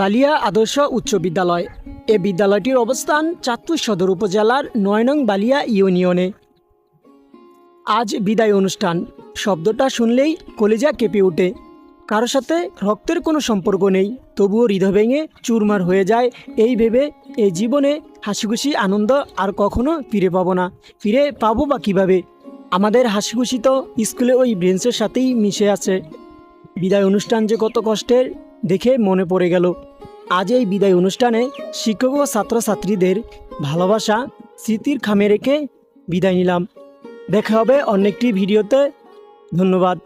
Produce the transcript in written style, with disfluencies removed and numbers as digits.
বালিয়া আদর্শ উচ্চ বিদ্যালয়। এ বিদ্যালয়টির অবস্থান চাঁদপুর সদর উপজেলার ৯ নং বালিয়া ইউনিয়নে। আজ বিদায় অনুষ্ঠান শব্দটা শুনলেই কলিজা কেঁপে ওঠে। কারো সাথে রক্তের কোনো সম্পর্ক নেই, তবুও হৃদয় ভেঙে চুরমার হয়ে যায় এই ভেবে এই জীবনে হাসিখুশি আনন্দ আর কখনো ফিরে পাবো না। ফিরে পাবো বা কীভাবে? আমাদের হাসিখুশি তো স্কুলে ওই বেঞ্চের সাথেই মিশে আছে। বিদায় অনুষ্ঠান যে কত কষ্টের দেখে মনে পড়ে গেল। আজ এই বিদায় অনুষ্ঠানে শিক্ষক ও ছাত্রছাত্রীদের ভালোবাসা স্মৃতির খামে রেখে বিদায় নিলাম। দেখা হবে অন্য একটি ভিডিওতে। ধন্যবাদ।